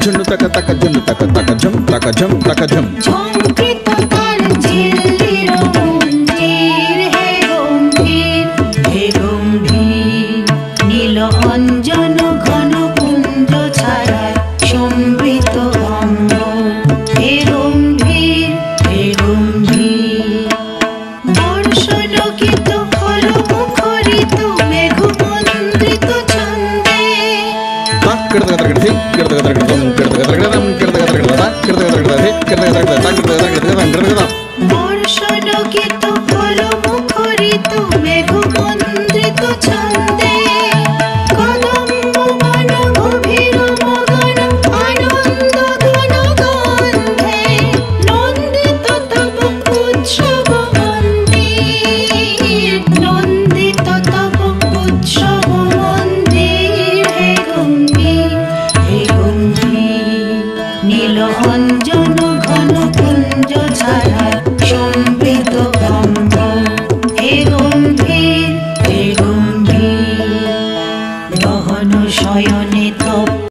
ঝুনু তাকা তাকা ঝুনু তাকা তাকা ঝুম তাকা ঝুম তাকা ঝুম। ঝঙ্কৃত তার ঝিল্লির মন্দির হে গম্ভীর নীল অঞ্জন ঘন কুঞ্জ ছাড়ায় সমৃত অঙ্গ হে গম্ভীর বর্ষণকিত ফল মুখরিত মেঘমন্দ্রিত ছন্দে বর্ষণকিত ফল মুখরিত মেঘমন্দ্রিত ছন্দে কদম্ব বন গভীর মগন আনন্দ ঘন গন্ধে নন্দিত তব উৎসব মন্দির নন্দিত তব উৎসব মন্দির হে গম্ভীর নীল অঞ্জন ঘন কুঞ্জ ছাড়া